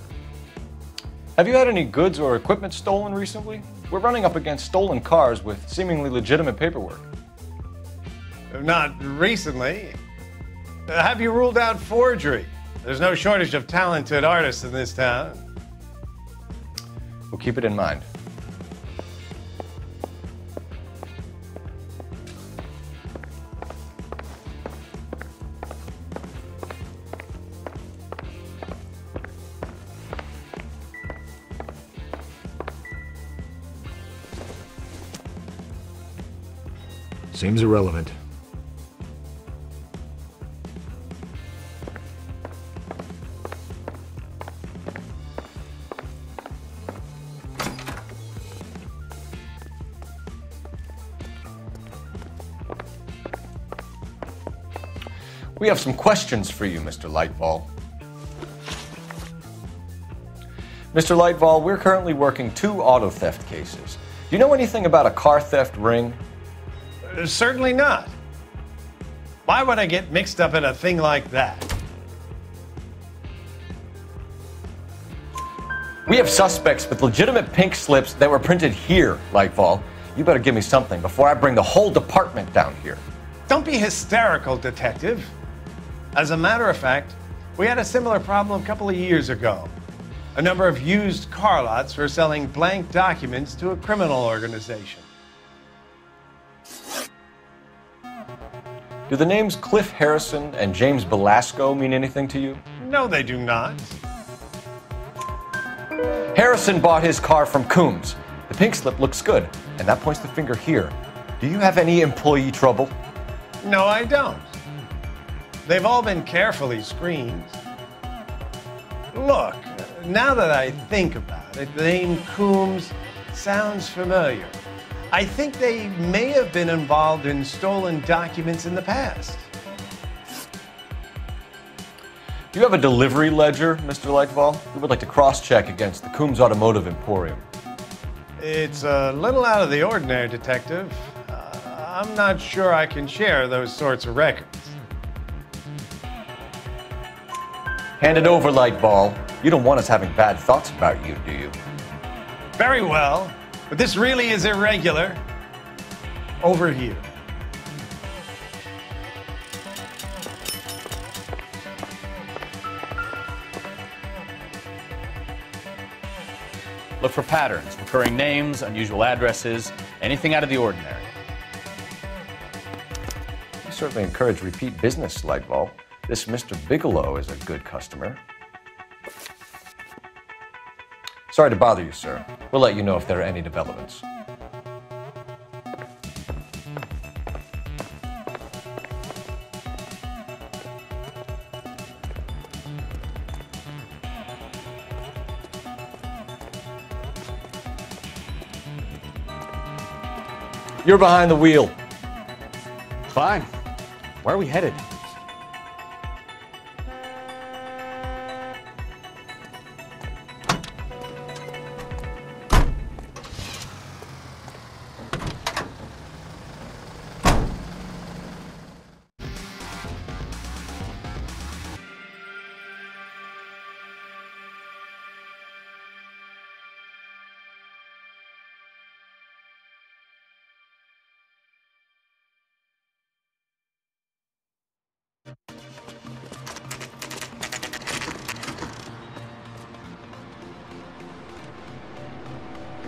Have you had any goods or equipment stolen recently? We're running up against stolen cars with seemingly legitimate paperwork. Not recently. Have you ruled out forgery? There's no shortage of talented artists in this town. We'll keep it in mind. Seems irrelevant. We have some questions for you, Mr. Lightfall. Mr. Lightfall, we're currently working 2 auto theft cases. Do you know anything about a car theft ring? Certainly not. Why would I get mixed up in a thing like that? We have suspects with legitimate pink slips that were printed here, Lightfall. You better give me something before I bring the whole department down here. Don't be hysterical, Detective. As a matter of fact, we had a similar problem a couple of years ago. A number of used car lots were selling blank documents to a criminal organization. Do the names Cliff Harrison and James Belasco mean anything to you? No, they do not. Harrison bought his car from Coombs. The pink slip looks good, and that points the finger here. Do you have any employee trouble? No, I don't. They've all been carefully screened. Look, now that I think about it, the name Coombs sounds familiar. I think they may have been involved in stolen documents in the past. Do you have a delivery ledger, Mr. Lightfall? We would like to cross-check against the Coombs Automotive Emporium. It's a little out of the ordinary, Detective. I'm not sure I can share those sorts of records. Hand it over, Lightfall. You don't want us having bad thoughts about you, do you? Very well. But this really is irregular. Over here. Look for patterns, recurring names, unusual addresses, anything out of the ordinary. We certainly encourage repeat business, Lightval. This Mr. Bigelow is a good customer. Sorry to bother you, sir. We'll let you know if there are any developments. You're behind the wheel. Fine. Where are we headed?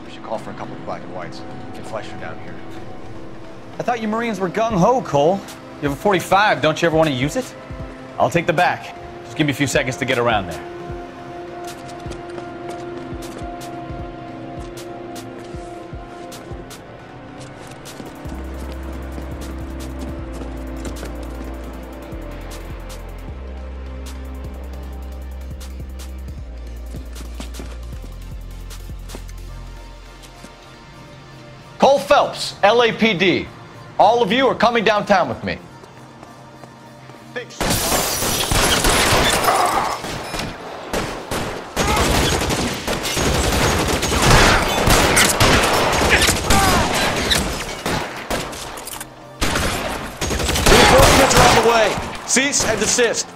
We should call for a couple of black and whites. Get Fleischer down here. I thought you Marines were gung-ho, Cole. You have a 45, don't you ever want to use it? I'll take the back. Just give me a few seconds to get around there. Cole Phelps, LAPD. All of you are coming downtown with me. Reinforcements are on the way. Cease and desist.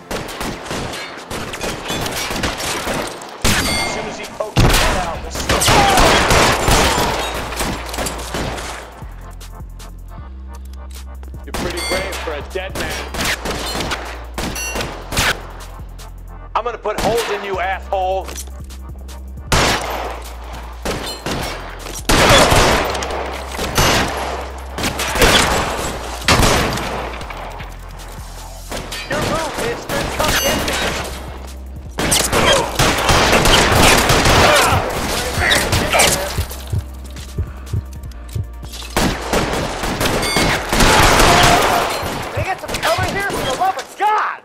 As soon as he pokes his head out, we'll stop. You're pretty brave for a dead man. I'm gonna put holes in you, asshole. Your move, mister. Come get me. They get some cover here for the love of God!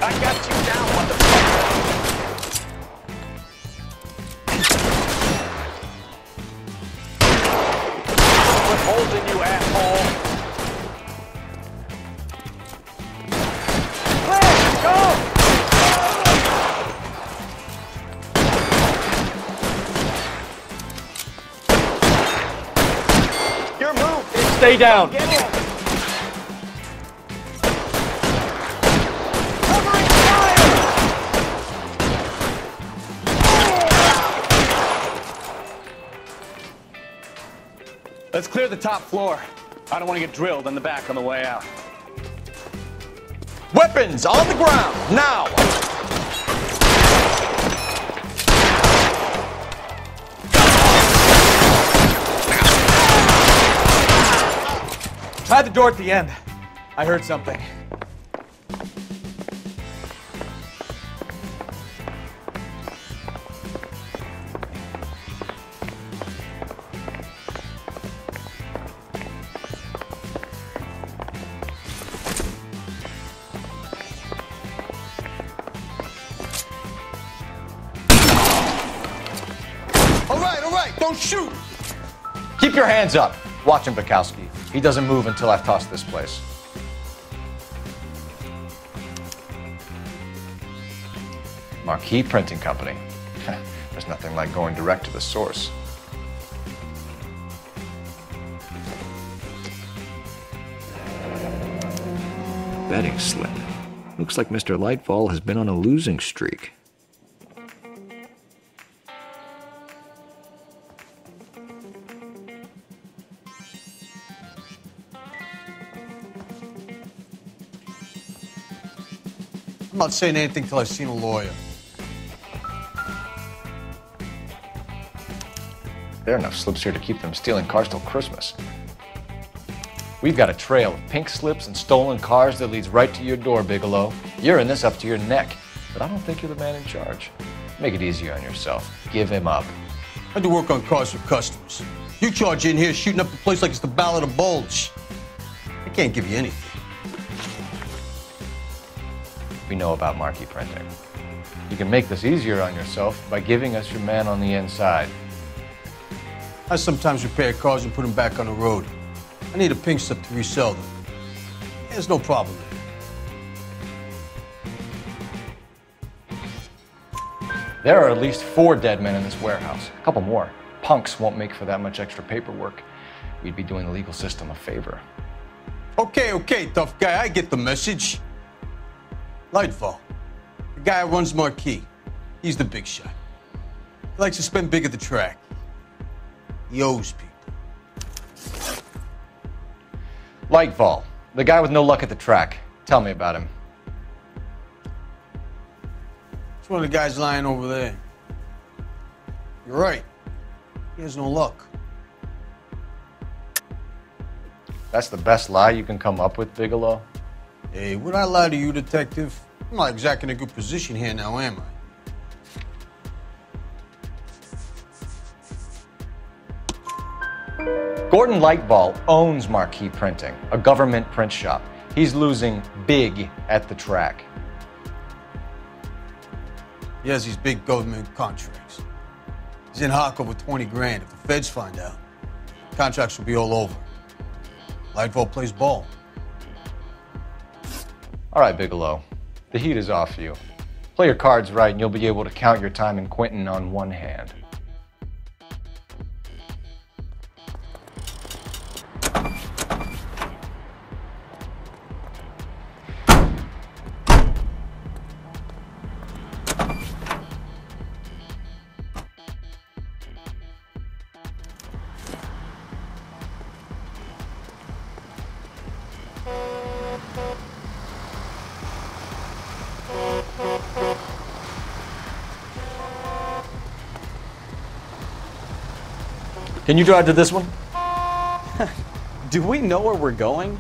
I got you down, motherfucker! Put holes in you, asshole! Let's go! Your move! Stay down! Get in! Covering fire! Let's clear the top floor. I don't want to get drilled in the back on the way out. Weapons on the ground, now! Try the door at the end. I heard something. All right, don't shoot! Keep your hands up. Watch him, Bukowski. He doesn't move until I've tossed this place. Marquee Printing Company. There's nothing like going direct to the source. betting slip. Looks like Mr. Lightfall has been on a losing streak. I'm not saying anything till I've seen a lawyer. There are enough slips here to keep them stealing cars till Christmas. We've got a trail of pink slips and stolen cars that leads right to your door, Bigelow. You're in this up to your neck, but I don't think you're the man in charge. Make it easier on yourself. Give him up. I do work on cars for customers. You charge in here shooting up the place like it's the Ballad of Bulge. I can't give you anything. We know about marquee printing. You can make this easier on yourself by giving us your man on the inside. I sometimes repair cars and put them back on the road. I need a pink slip to resell them. There's no problem there. There are at least 4 dead men in this warehouse. A couple more. Punks won't make for that much extra paperwork. We'd be doing the legal system a favor. Okay, tough guy, I get the message. Lightfall, the guy who runs Marquee. He's the big shot. He likes to spend big at the track. He owes people. Lightfall, the guy with no luck at the track. Tell me about him. It's one of the guys lying over there. You're right. He has no luck. That's the best lie you can come up with, Bigelow? Hey, would I lie to you, detective? I'm not exactly in a good position here now, am I? Gordon Lightfall owns Marquee Printing, a government print shop. He's losing big at the track. He has these big government contracts. He's in hock over 20 grand. If the feds find out, contracts will be all over. Lightfall plays ball. All right, Bigelow. The heat is off you. Play your cards right and you'll be able to count your time in Quentin on one hand. Can you drive to this one? Do we know where we're going?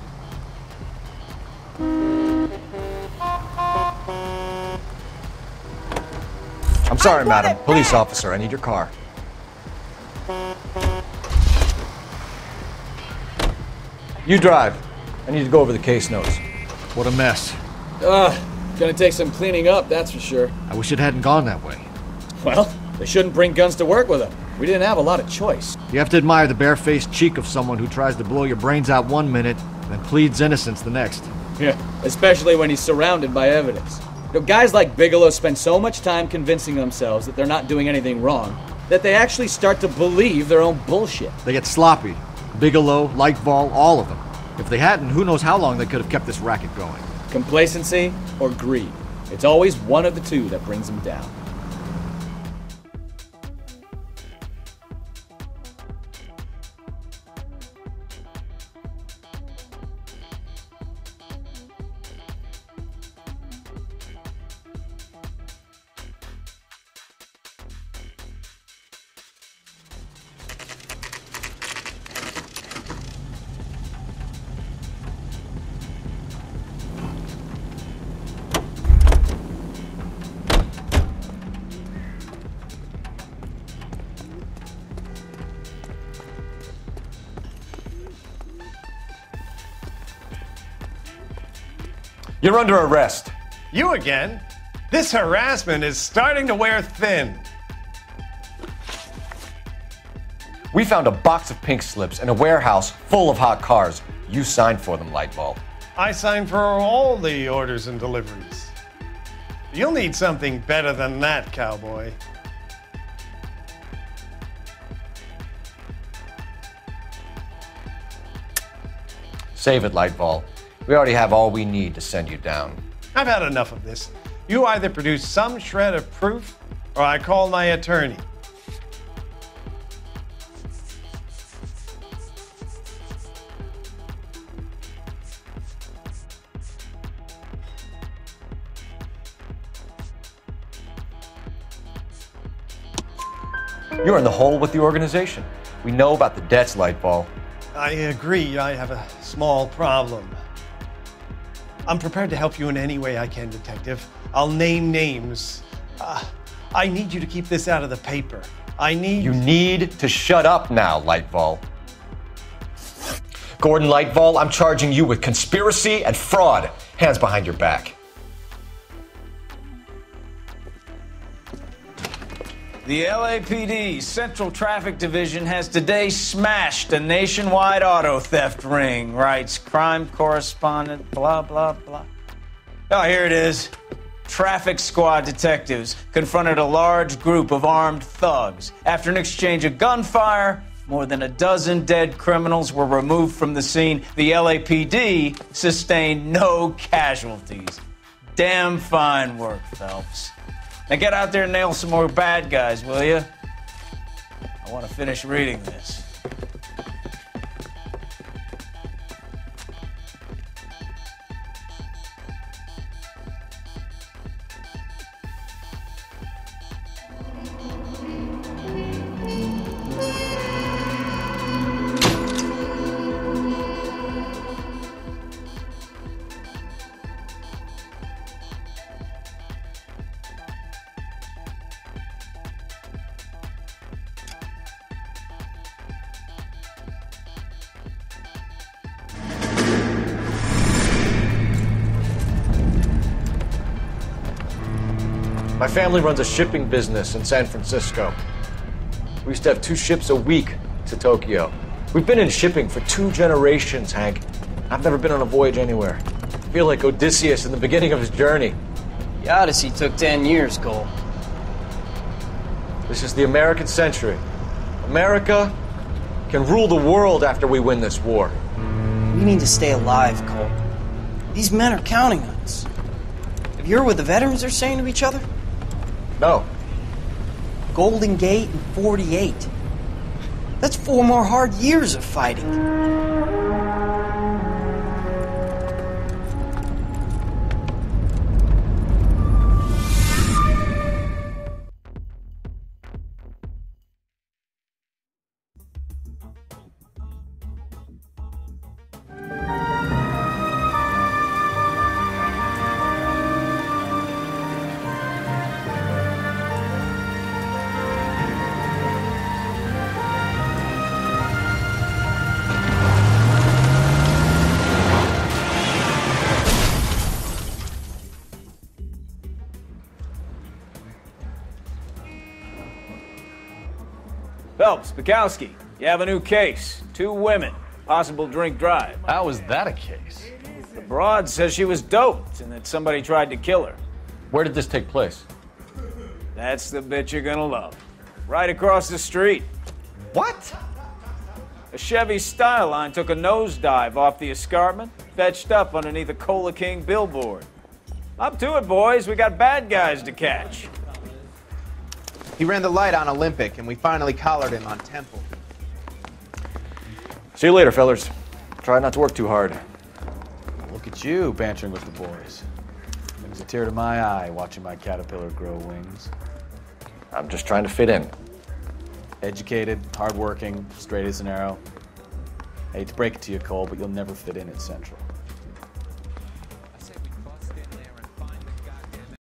I'm sorry, madam. Police officer, I need your car. You drive. I need to go over the case notes. What a mess. Gonna take some cleaning up, that's for sure. I wish it hadn't gone that way. Well, they shouldn't bring guns to work with them. We didn't have a lot of choice. You have to admire the barefaced cheek of someone who tries to blow your brains out one minute, then pleads innocence the next. Yeah, especially when he's surrounded by evidence. You know, guys like Bigelow spend so much time convincing themselves that they're not doing anything wrong, that they actually start to believe their own bullshit. They get sloppy. Bigelow, Lightfall, all of them. If they hadn't, who knows how long they could have kept this racket going. Complacency or greed. It's always one of the two that brings them down. You're under arrest. You again? This harassment is starting to wear thin. We found a box of pink slips in a warehouse full of hot cars. You signed for them, Lightfall. I signed for all the orders and deliveries. You'll need something better than that, cowboy. Save it, Lightfall. We already have all we need to send you down. I've had enough of this. You either produce some shred of proof, or I call my attorney. You're in the hole with the organization. We know about the debts, Lightfall. I agree, I have a small problem. I'm prepared to help you in any way I can, Detective. I'll name names. I need you to keep this out of the paper. You need to shut up now, Lightfall. Gordon Lightfall, I'm charging you with conspiracy and fraud. Hands behind your back. The LAPD Central Traffic Division has today smashed a nationwide auto theft ring, writes crime correspondent, blah, blah, blah. Oh, here it is. Traffic squad detectives confronted a large group of armed thugs. After an exchange of gunfire, more than a dozen dead criminals were removed from the scene. The LAPD sustained no casualties. Damn fine work, Phelps. Now get out there and nail some more bad guys, will you? I want to finish reading this. My family runs a shipping business in San Francisco. We used to have 2 ships a week to Tokyo. We've been in shipping for 2 generations, Hank. I've never been on a voyage anywhere. I feel like Odysseus in the beginning of his journey. The Odyssey took 10 years, Cole. This is the American century. America can rule the world after we win this war. We need to stay alive, Cole. These men are counting on us. Have you heard what the veterans are saying to each other? No. Golden Gate and 48. That's 4 more hard years of fighting. Phelps, Bukowski, you have a new case. 2 women, possible drink drive. How was that a case? The broad says she was doped and that somebody tried to kill her. Where did this take place? That's the bit you're gonna love. Right across the street. What? A Chevy Styline took a nosedive off the escarpment, fetched up underneath a Cola King billboard. Up to it, boys. We got bad guys to catch. He ran the light on Olympic, and we finally collared him on Temple. See you later, fellas. Try not to work too hard. Look at you bantering with the boys. Brings a tear to my eye watching my caterpillar grow wings. I'm just trying to fit in. Educated, hardworking, straight as an arrow. I hate to break it to you, Cole, but you'll never fit in at Central.